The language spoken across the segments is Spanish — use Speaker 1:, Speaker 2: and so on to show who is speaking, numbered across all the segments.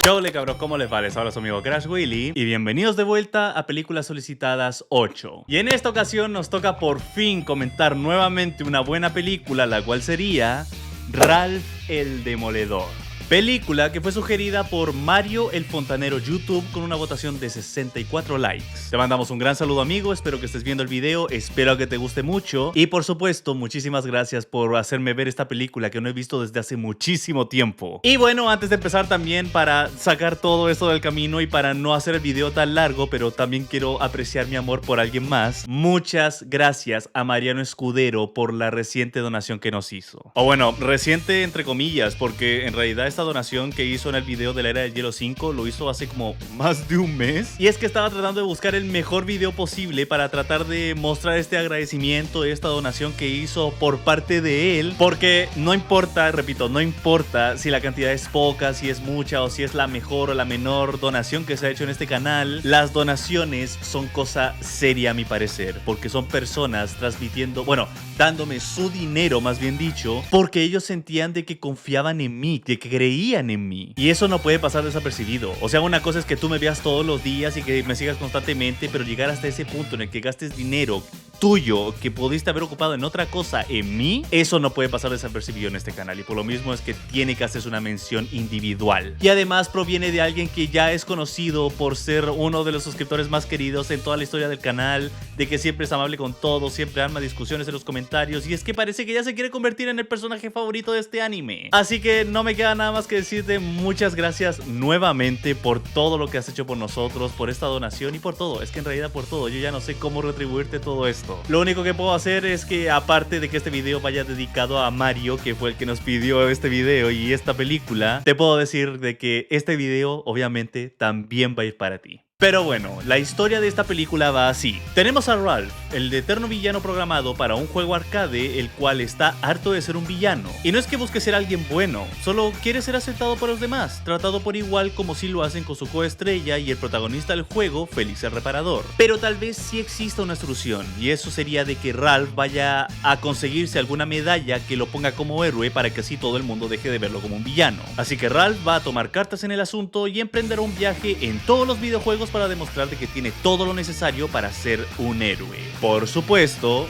Speaker 1: Hola cabros, ¿cómo les va? Les habla su amigo Crash Willy y bienvenidos de vuelta a Películas Solicitadas 8. Y en esta ocasión nos toca por fin comentar nuevamente una buena película, la cual sería Ralph el Demoledor. Película que fue sugerida por Mario el Fontanero YouTube con una votación de 64 likes. Te mandamos un gran saludo, amigo, espero que estés viendo el video, espero que te guste mucho y por supuesto muchísimas gracias por hacerme ver esta película que no he visto desde hace muchísimo tiempo. Y bueno, antes de empezar también, para sacar todo esto del camino y para no hacer el video tan largo, pero también quiero apreciar mi amor por alguien más, muchas gracias a Mariano Escudero por la reciente donación que nos hizo. O bueno, reciente entre comillas, porque en realidad esta donación que hizo en el video de la Era del Hielo 5 lo hizo hace como más de un mes. Y es que estaba tratando de buscar el mejor video posible para tratar de mostrar este agradecimiento de esta donación que hizo por parte de él. Porque no importa, repito, no importa si la cantidad es poca, si es mucha o si es la mejor o la menor donación que se ha hecho en este canal. Las donaciones son cosa seria a mi parecer, porque son personas transmitiendo, bueno, dándome su dinero más bien dicho, porque ellos sentían de que confiaban en mí, de que creían en mí. Y eso no puede pasar desapercibido. O sea, una cosa es que tú me veas todos los días y que me sigas constantemente, pero llegar hasta ese punto en el que gastes dinero tuyo que pudiste haber ocupado en otra cosa en mí, eso no puede pasar desapercibido en este canal. Y por lo mismo es que tiene que hacerse una mención individual. Y además proviene de alguien que ya es conocido por ser uno de los suscriptores más queridos en toda la historia del canal, de que siempre es amable con todos, siempre arma discusiones en los comentarios, y es que parece que ya se quiere convertir en el personaje favorito de este anime. Así que no me queda nada más que decirte muchas gracias nuevamente por todo lo que has hecho por nosotros, por esta donación y por todo. Es que en realidad por todo, yo ya no sé cómo retribuirte todo esto. Lo único que puedo hacer es que, aparte de que este video vaya dedicado a Mario, que fue el que nos pidió este video y esta película, te puedo decir de que este video obviamente también va a ir para ti. Pero bueno, la historia de esta película va así. Tenemos a Ralph, el eterno villano programado para un juego arcade, el cual está harto de ser un villano. Y no es que busque ser alguien bueno, solo quiere ser aceptado por los demás, tratado por igual como si lo hacen con su coestrella y el protagonista del juego, Félix el Reparador. Pero tal vez sí exista una solución, y eso sería de que Ralph vaya a conseguirse alguna medalla que lo ponga como héroe para que así todo el mundo deje de verlo como un villano. Así que Ralph va a tomar cartas en el asunto y emprenderá un viaje en todos los videojuegos para demostrar que tiene todo lo necesario para ser un héroe. Por supuesto,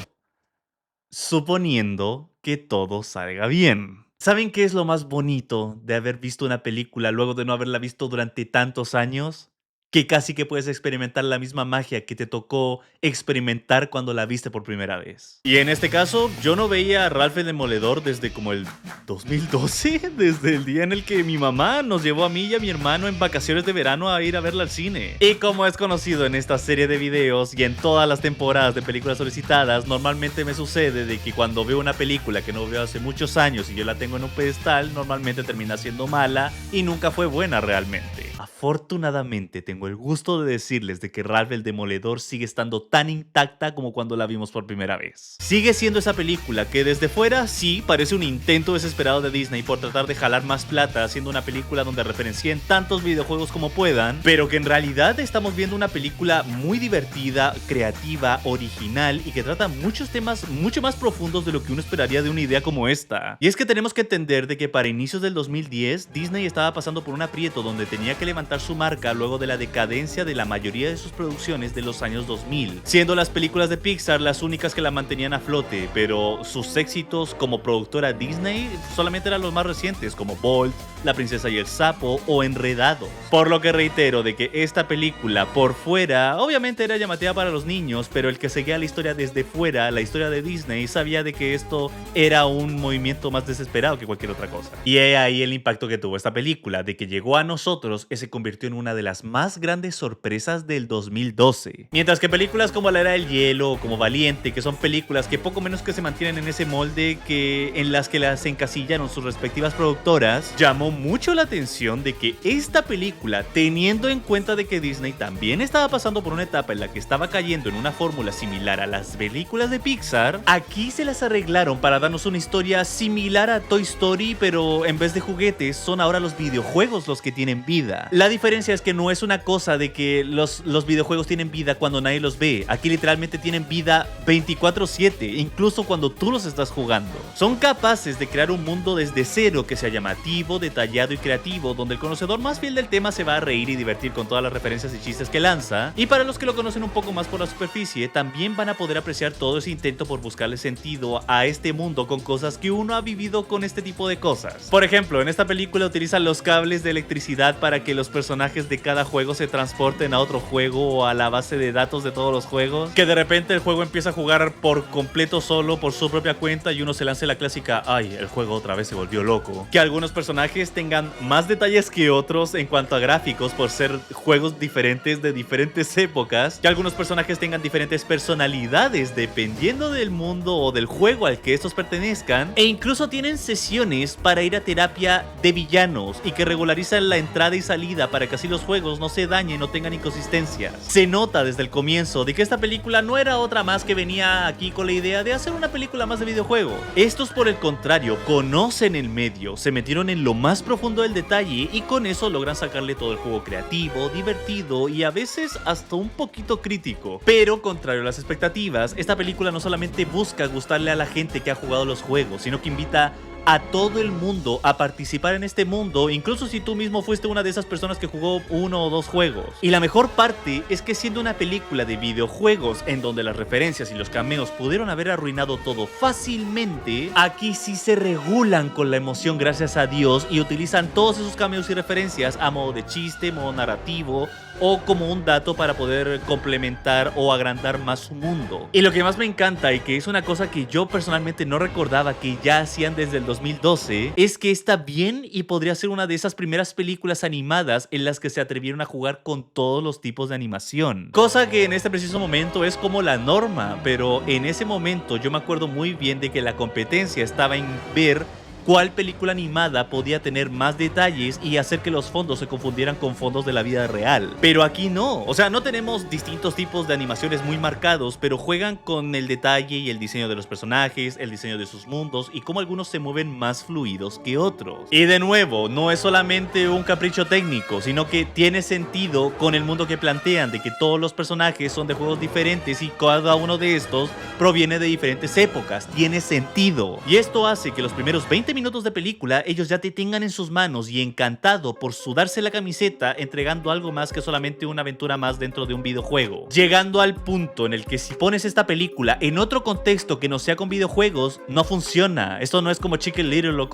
Speaker 1: suponiendo que todo salga bien. ¿Saben qué es lo más bonito de haber visto una película luego de no haberla visto durante tantos años? Que casi que puedes experimentar la misma magia que te tocó experimentar cuando la viste por primera vez. Y en este caso, yo no veía a Ralph el Demoledor desde como el 2012, desde el día en el que mi mamá nos llevó a mí y a mi hermano en vacaciones de verano a ir a verla al cine. Y como es conocido en esta serie de videos y en todas las temporadas de películas solicitadas, normalmente me sucede de que cuando veo una película que no veo hace muchos años y yo la tengo en un pedestal, normalmente termina siendo mala y nunca fue buena realmente. Afortunadamente tengo el gusto de decirles de que Ralph el Demoledor sigue estando tan intacta como cuando la vimos por primera vez. Sigue siendo esa película que desde fuera sí parece un intento desesperado de Disney por tratar de jalar más plata haciendo una película donde referencien tantos videojuegos como puedan, pero que en realidad estamos viendo una película muy divertida, creativa, original y que trata muchos temas mucho más profundos de lo que uno esperaría de una idea como esta. Y es que tenemos que entender de que para inicios del 2010 Disney estaba pasando por un aprieto donde tenía que levantar su marca luego de la decadencia de la mayoría de sus producciones de los años 2000, siendo las películas de Pixar las únicas que la mantenían a flote, pero sus éxitos como productora Disney solamente eran los más recientes, como Bolt, La Princesa y el Sapo o Enredados. Por lo que reitero de que esta película por fuera obviamente era llamativa para los niños, pero el que seguía la historia desde fuera, la historia de Disney, sabía de que esto era un movimiento más desesperado que cualquier otra cosa. Y he ahí el impacto que tuvo esta película, de que llegó a nosotros y se convirtió en una de las más grandes sorpresas del 2012. Mientras que películas como La Era del Hielo o como Valiente, que son películas que poco menos que se mantienen en ese molde en las que las encasillaron sus respectivas productoras, llamó mucho la atención de que esta película, teniendo en cuenta de que Disney también estaba pasando por una etapa en la que estaba cayendo en una fórmula similar a las películas de Pixar, aquí se las arreglaron para darnos una historia similar a Toy Story, pero en vez de juguetes son ahora los videojuegos los que tienen vida. vida. La diferencia es que no es una cosa de que los videojuegos tienen vida cuando nadie los ve. Aquí literalmente tienen vida 24/7, incluso cuando tú los estás jugando. Son capaces de crear un mundo desde cero que sea llamativo, detallado y creativo, donde el conocedor más fiel del tema se va a reír y divertir con todas las referencias y chistes que lanza. Y para los que lo conocen un poco más por la superficie, también van a poder apreciar todo ese intento por buscarle sentido a este mundo con cosas que uno ha vivido con este tipo de cosas. Por ejemplo, en esta película utilizan los cables de electricidad para que los personajes de cada juego se transporten a otro juego o a la base de datos de todos los juegos. Que de repente el juego empieza a jugar por completo solo por su propia cuenta y uno se lance la clásica, ay, el juego otra vez se volvió loco. Que algunos personajes tengan más detalles que otros en cuanto a gráficos por ser juegos diferentes de diferentes épocas. Que algunos personajes tengan diferentes personalidades dependiendo del mundo o del juego al que estos pertenezcan. E incluso tienen sesiones para ir a terapia de villanos y que regularizan la entrada y salida para que así los juegos no se dañen o tengan inconsistencias. Se nota desde el comienzo de que esta película no era otra más que venía aquí con la idea de hacer una película más de videojuego. Estos, por el contrario, conocen el medio, se metieron en lo más profundo del detalle y con eso logran sacarle todo el juego creativo, divertido y a veces hasta un poquito crítico. Pero, contrario a las expectativas, esta película no solamente busca gustarle a la gente que ha jugado los juegos, sino que invita a todo el mundo a participar en este mundo, incluso si tú mismo fuiste una de esas personas que jugó uno o dos juegos. Y la mejor parte es que siendo una película de videojuegos en donde las referencias y los cameos pudieron haber arruinado todo fácilmente, aquí sí se regulan con la emoción, gracias a Dios, y utilizan todos esos cameos y referencias a modo de chiste, modo narrativo o como un dato para poder complementar o agrandar más su mundo. Y lo que más me encanta, y que es una cosa que yo personalmente no recordaba que ya hacían desde el 2012, es que está bien y podría ser una de esas primeras películas animadas en las que se atrevieron a jugar con todos los tipos de animación. Cosa que en este preciso momento es como la norma, pero en ese momento yo me acuerdo muy bien de que la competencia estaba en ver cuál película animada podía tener más detalles y hacer que los fondos se confundieran con fondos de la vida real. Pero aquí no, o sea, no tenemos distintos tipos de animaciones muy marcados, pero juegan con el detalle y el diseño de los personajes, el diseño de sus mundos y cómo algunos se mueven más fluidos que otros. Y de nuevo, no es solamente un capricho técnico, sino que tiene sentido con el mundo que plantean, de que todos los personajes son de juegos diferentes y cada uno de estos proviene de diferentes épocas. Tiene sentido. Y esto hace que los primeros 20 minutos de película ellos ya te tengan en sus manos y encantado por sudarse la camiseta, entregando algo más que solamente una aventura más dentro de un videojuego. Llegando al punto en el que si pones esta película en otro contexto que no sea con videojuegos, no funciona. Esto no es como Chicken Little o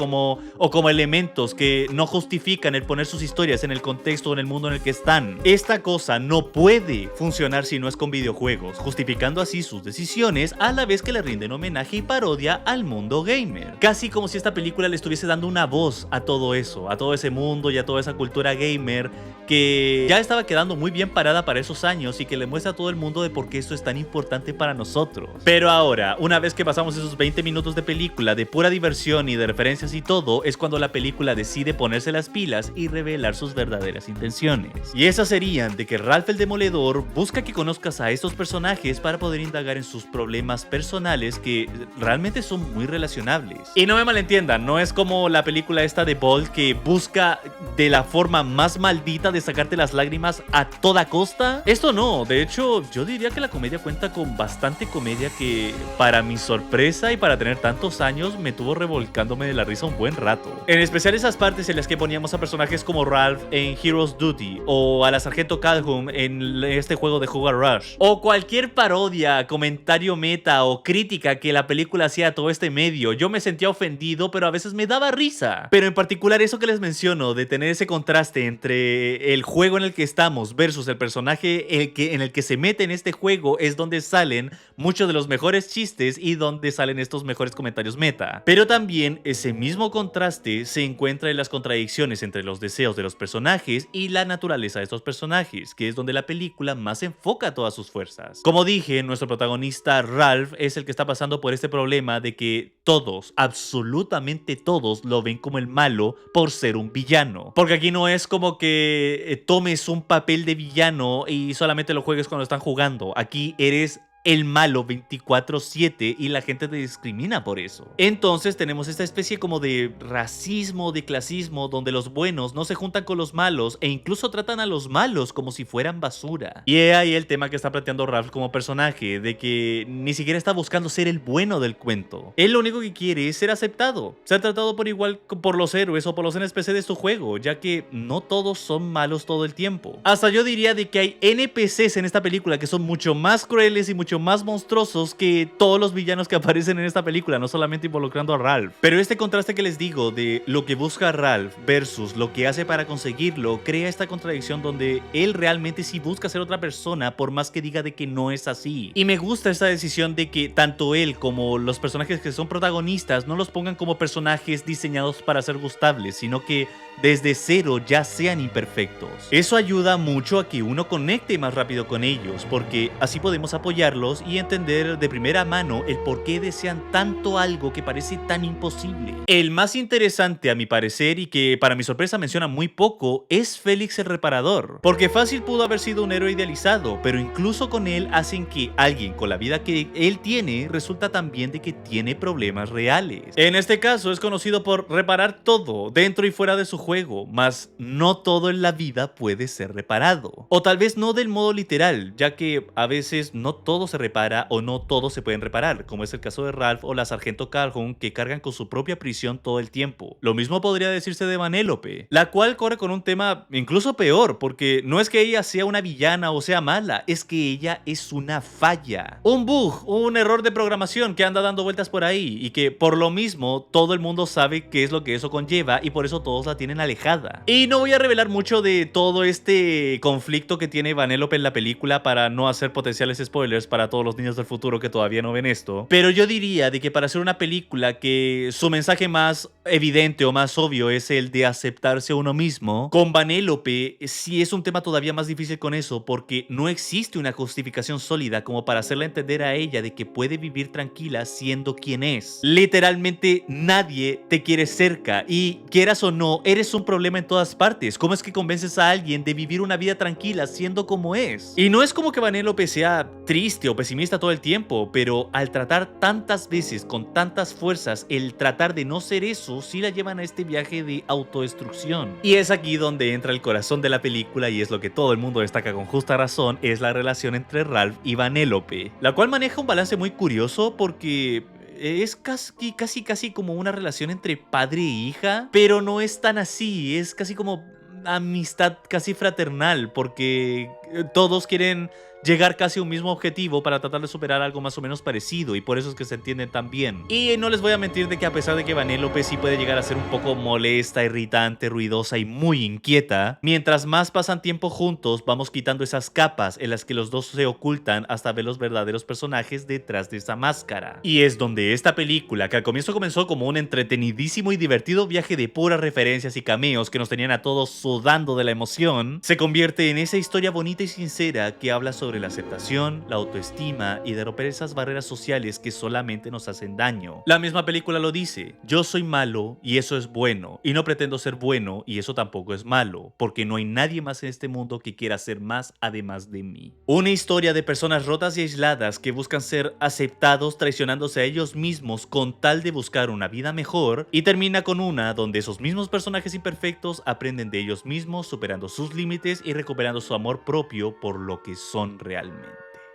Speaker 1: como Elementos, que no justifican el poner sus historias en el contexto o en el mundo en el que están. Esta cosa no puede funcionar si no es con videojuegos, justificando así sus decisiones a la vez que le rinden homenaje y parodia al mundo gamer. Casi como si esta película le estuviese dando una voz a todo eso, a todo ese mundo y a toda esa cultura gamer que ya estaba quedando muy bien parada para esos años y que le muestra a todo el mundo de por qué esto es tan importante para nosotros. Pero ahora, una vez que pasamos esos 20 minutos de película de pura diversión y de referencias y todo, es cuando la película decide ponerse las pilas y revelar sus verdaderas intenciones. Y esas serían de que Ralph el Demoledor busca que conozcas a estos personajes para poder indagar en sus problemas personales que realmente son muy relacionables. Y no me malentiendan, no es como la película esta de Bolt que busca de la forma más maldita de sacarte las lágrimas a toda costa. Esto no, de hecho yo diría que la comedia cuenta con bastante comedia que para mi sorpresa y para tener tantos años me tuvo revolcándome de la risa un buen rato. En especial esas partes en las que poníamos a personajes como Ralph en Hero's Duty o a la Sargento Calhoun en este juego de Sugar Rush, o cualquier parodia, comentario meta o crítica que la película hacía a todo este medio. Yo me sentía ofendido, pero a veces me daba risa. Pero en particular eso que les menciono, de tener ese contraste entre el juego en el que estamos versus el personaje en el que se mete en este juego, es donde salen muchos de los mejores chistes y donde salen estos mejores comentarios meta. Pero también ese mismo contraste se encuentra en las contradicciones entre los deseos de los personajes y la naturaleza de estos personajes, que es donde la película más enfoca todas sus fuerzas. Como dije, nuestro protagonista Ralph es el que está pasando por este problema de que todos, absolutamente todos, lo ven como el malo por ser un villano. Porque aquí no es como que tomes un papel de villano y solamente lo juegues cuando están jugando. Aquí eres el malo 24/7 y la gente te discrimina por eso. Entonces tenemos esta especie como de racismo, de clasismo, donde los buenos no se juntan con los malos e incluso tratan a los malos como si fueran basura. Y he ahí el tema que está planteando Ralph como personaje, de que ni siquiera está buscando ser el bueno del cuento. Él lo único que quiere es ser aceptado, ser tratado por igual por los héroes o por los NPC de su juego, ya que no todos son malos todo el tiempo. Hasta yo diría de que hay NPCs en esta película que son mucho más crueles y mucho más monstruosos que todos los villanos que aparecen en esta película, no solamente involucrando a Ralph. Pero este contraste que les digo de lo que busca Ralph versus lo que hace para conseguirlo, crea esta contradicción donde él realmente sí busca ser otra persona por más que diga de que no es así. Y me gusta esta decisión de que tanto él como los personajes que son protagonistas no los pongan como personajes diseñados para ser gustables, sino que desde cero ya sean imperfectos. Eso ayuda mucho a que uno conecte más rápido con ellos, porque así podemos apoyarlos y entender de primera mano el por qué desean tanto algo que parece tan imposible. El más interesante a mi parecer, y que para mi sorpresa menciona muy poco, es Félix el Reparador, porque fácil pudo haber sido un héroe idealizado, pero incluso con él hacen que alguien con la vida que él tiene resulta también de que tiene problemas reales. En este caso es conocido por reparar todo dentro y fuera de su juego, mas no todo en la vida puede ser reparado. O tal vez no del modo literal, ya que a veces no todo se repara o no todos se pueden reparar, como es el caso de Ralph o la Sargento Calhoun, que cargan con su propia prisión todo el tiempo. Lo mismo podría decirse de Vanellope, la cual corre con un tema incluso peor, porque no es que ella sea una villana o sea mala, es que ella es una falla. Un bug, un error de programación que anda dando vueltas por ahí y que por lo mismo todo el mundo sabe qué es lo que eso conlleva y por eso todos la tienen alejada. Y no voy a revelar mucho de todo este conflicto que tiene Vanellope en la película para no hacer potenciales spoilers para todos los niños del futuro que todavía no ven esto, pero yo diría de que para hacer una película que su mensaje más evidente o más obvio es el de aceptarse a uno mismo, con Vanellope sí es un tema todavía más difícil con eso, porque no existe una justificación sólida como para hacerle entender a ella de que puede vivir tranquila siendo quien es. Literalmente nadie te quiere cerca y quieras o no, eres un problema en todas partes. ¿Cómo es que convences a alguien de vivir una vida tranquila siendo como es? Y no es como que Vanellope sea triste o pesimista todo el tiempo, pero al tratar tantas veces con tantas fuerzas el tratar de no ser eso, sí la llevan a este viaje de autodestrucción. Y es aquí donde entra el corazón de la película y es lo que todo el mundo destaca con justa razón, es la relación entre Ralph y Vanellope, la cual maneja un balance muy curioso porque es casi como una relación entre padre e hija, pero no es tan así, es casi como amistad casi fraternal, porque todos quieren llegar casi a un mismo objetivo para tratar de superar algo más o menos parecido, y por eso es que se entienden tan bien. Y no les voy a mentir de que a pesar de que Vanellope sí puede llegar a ser un poco molesta, irritante, ruidosa y muy inquieta, mientras más pasan tiempo juntos vamos quitando esas capas en las que los dos se ocultan hasta ver los verdaderos personajes detrás de esa máscara. Y es donde esta película, que al comienzo comenzó como un entretenidísimo y divertido viaje de puras referencias y cameos que nos tenían a todos sudando de la emoción, se convierte en esa historia bonita y sincera que habla sobre la aceptación, la autoestima y de romper esas barreras sociales que solamente nos hacen daño. La misma película lo dice: yo soy malo y eso es bueno, y no pretendo ser bueno y eso tampoco es malo, porque no hay nadie más en este mundo que quiera ser más además de mí. Una historia de personas rotas y aisladas que buscan ser aceptados traicionándose a ellos mismos con tal de buscar una vida mejor, y termina con una donde esos mismos personajes imperfectos aprenden de ellos mismos, superando sus límites y recuperando su amor propio por lo que son realmente.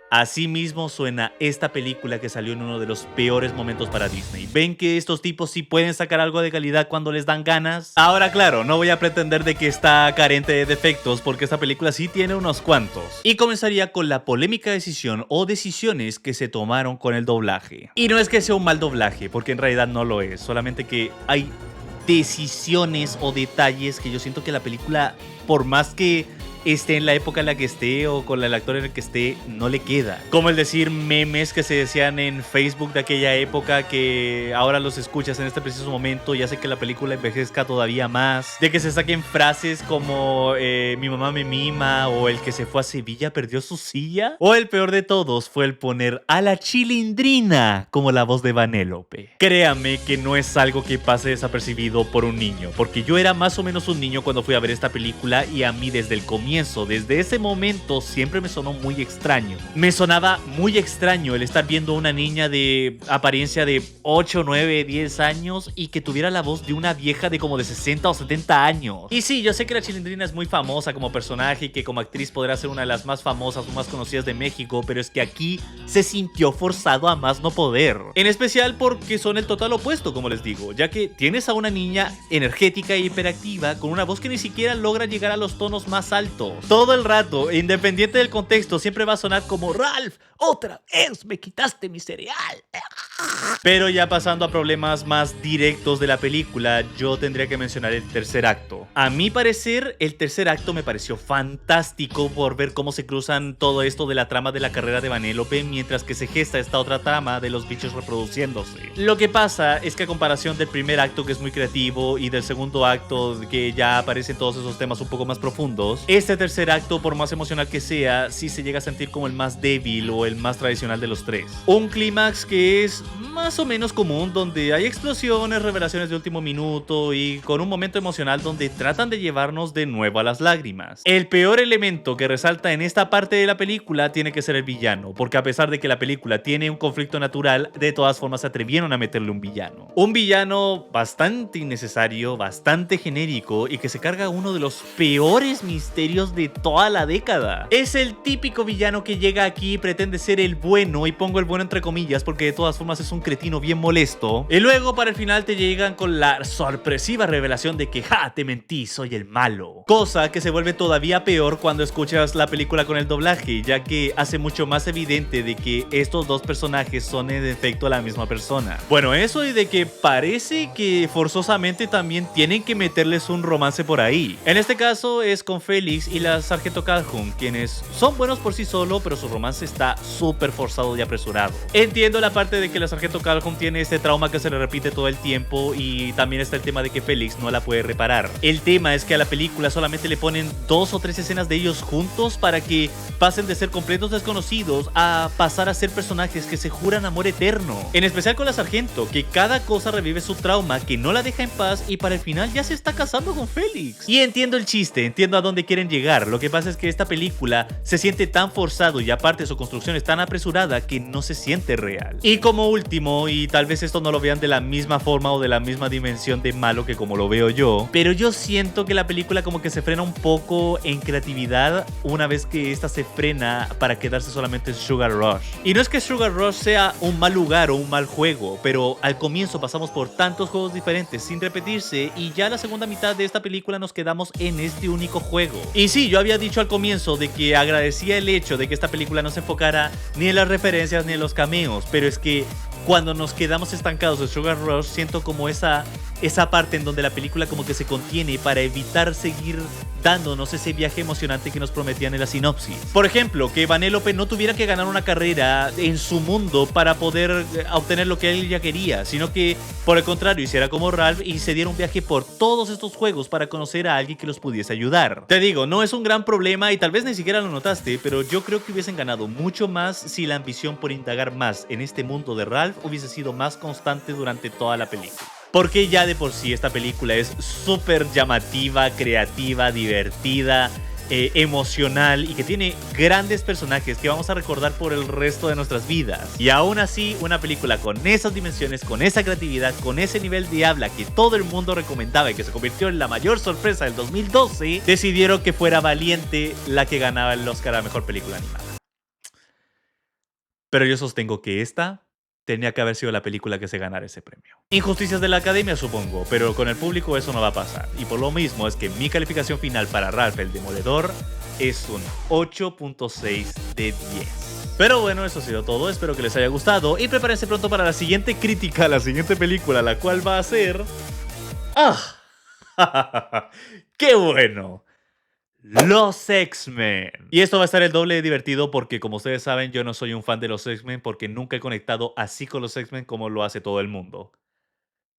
Speaker 1: Así mismo suena esta película que salió en uno de los peores momentos para Disney. ¿Ven que estos tipos sí pueden sacar algo de calidad cuando les dan ganas? Ahora claro, no voy a pretender de que está carente de defectos, porque esta película sí tiene unos cuantos. Y comenzaría con la polémica decisión o decisiones que se tomaron con el doblaje. Y no es que sea un mal doblaje, porque en realidad no lo es, solamente que hay decisiones o detalles que yo siento que la película, por más que esté en la época en la que esté o con el actor en el que esté, no le queda. Como el decir memes que se decían en Facebook de aquella época, que ahora los escuchas en este preciso momento y hace que la película envejezca todavía más. De que se saquen frases como mi mamá me mima, o el que se fue a Sevilla perdió su silla. O el peor de todos fue el poner a la Chilindrina como la voz de Vanellope. Créame que no es algo que pase desapercibido por un niño, porque yo era más o menos un niño cuando fui a ver esta película y a mí desde el comienzo comienzo. Desde ese momento siempre me sonó muy extraño. Me sonaba muy extraño el estar viendo a una niña de apariencia de 8, 9, 10 años y que tuviera la voz de una vieja de como de 60 o 70 años. Y sí, yo sé que la Chilindrina es muy famosa como personaje y que como actriz podrá ser una de las más famosas o más conocidas de México, pero es que aquí se sintió forzado a más no poder. En especial porque son el total opuesto, como les digo, ya que tienes a una niña energética e hiperactiva con una voz que ni siquiera logra llegar a los tonos más altos. Todo el rato, independiente del contexto, siempre va a sonar como Ralph, otra vez me quitaste mi cereal. Pero ya pasando a problemas más directos de la película, yo tendría que mencionar el tercer acto. A mi parecer, el tercer acto me pareció fantástico por ver cómo se cruzan todo esto de la trama de la carrera de Vanellope mientras que se gesta esta otra trama de los bichos reproduciéndose. Lo que pasa es que a comparación del primer acto, que es muy creativo, y del segundo acto, que ya aparecen todos esos temas un poco más profundos, este tercer acto, por más emocional que sea, sí se llega a sentir como el más débil o el más tradicional de los tres. Un clímax que es más o menos común, donde hay explosiones, revelaciones de último minuto y con un momento emocional donde tratan de llevarnos de nuevo a las lágrimas. El peor elemento que resalta en esta parte de la película tiene que ser el villano, porque a pesar de que la película tiene un conflicto natural, de todas formas se atrevieron a meterle un villano. Un villano bastante innecesario, bastante genérico y que se carga uno de los peores misterios de toda la década. Es el típico villano que llega aquí y pretende ser el bueno, y pongo el bueno entre comillas porque de todas formas es un cretino bien molesto, y luego para el final te llegan con la sorpresiva revelación de que ¡ja! Te mentí, soy el malo. Cosa que se vuelve todavía peor cuando escuchas la película con el doblaje, ya que hace mucho más evidente de que estos dos personajes son en efecto la misma persona. Bueno, eso y de que parece que forzosamente también tienen que meterles un romance por ahí. En este caso es con Félix y la Sargento Calhoun, quienes son buenos por sí solo, pero su romance está súper forzado y apresurado. Entiendo la parte de que la Sargento Calhoun tiene este trauma que se le repite todo el tiempo, y también está el tema de que Félix no la puede reparar. El tema es que a la película solamente le ponen 2 o 3 escenas de ellos juntos para que pasen de ser completos desconocidos a pasar a ser personajes que se juran amor eterno. En especial con la Sargento, que cada cosa revive su trauma, que no la deja en paz, y para el final ya se está casando con Félix. Y entiendo el chiste, entiendo a dónde quieren llegar. Lo que pasa es que esta película se siente tan forzado y aparte su construcción es tan apresurada que no se siente real. Y como último, y tal vez esto no lo vean de la misma forma o de la misma dimensión de malo que como lo veo yo, pero yo siento que la película como que se frena un poco en creatividad una vez que esta se frena para quedarse solamente en Sugar Rush. Y no es que Sugar Rush sea un mal lugar o un mal juego, pero al comienzo pasamos por tantos juegos diferentes sin repetirse, y ya la segunda mitad de esta película nos quedamos en este único juego. Y sí, yo había dicho al comienzo de que agradecía el hecho de que esta película no se enfocara ni en las referencias ni en los cameos, pero es que cuando nos quedamos estancados en Sugar Rush, siento como esa parte en donde la película como que se contiene para evitar seguir dándonos ese viaje emocionante que nos prometían en la sinopsis. Por ejemplo, que Vanellope no tuviera que ganar una carrera en su mundo para poder obtener lo que él ya quería, sino que por el contrario hiciera como Ralph y se diera un viaje por todos estos juegos para conocer a alguien que los pudiese ayudar. Te digo, no es un gran problema y tal vez ni siquiera lo notaste, pero yo creo que hubiesen ganado mucho más si la ambición por indagar más en este mundo de Ralph hubiese sido más constante durante toda la película. Porque ya de por sí esta película es súper llamativa, creativa, divertida, emocional, y que tiene grandes personajes que vamos a recordar por el resto de nuestras vidas. Y aún así, una película con esas dimensiones, con esa creatividad, con ese nivel de habla que todo el mundo recomendaba y que se convirtió en la mayor sorpresa del 2012, decidieron que fuera Valiente la que ganaba el Oscar a Mejor Película Animada. Pero yo sostengo que esta tenía que haber sido la película que se ganara ese premio. Injusticias de la academia, supongo, pero con el público eso no va a pasar. Y por lo mismo es que mi calificación final para Ralph el Demoledor es un 8.6 de 10. Pero bueno, eso ha sido todo. Espero que les haya gustado y prepárense pronto para la siguiente crítica, la siguiente película, la cual va a ser... ¡Ah! ¡Qué bueno! Los X-Men. Y esto va a estar el doble de divertido porque, como ustedes saben, yo no soy un fan de los X-Men porque nunca he conectado así con los X-Men como lo hace todo el mundo.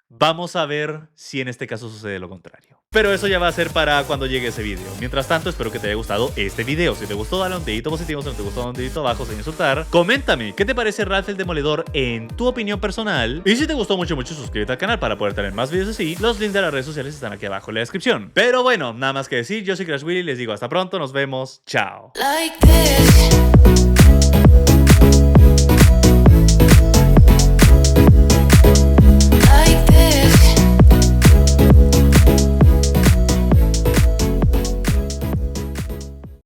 Speaker 1: Vamos a ver si en este caso sucede lo contrario. Pero eso ya va a ser para cuando llegue ese video. Mientras tanto, espero que te haya gustado este video. Si te gustó, dale un dedito positivo. Si no te gustó, dale un dedito abajo sin insultar. Coméntame, ¿qué te parece Ralph el Demoledor en tu opinión personal? Y si te gustó mucho, suscríbete al canal para poder tener más videos así. Los links de las redes sociales están aquí abajo en la descripción. Pero bueno, nada más que decir, yo soy Crash Willy, les digo hasta pronto, nos vemos, chao.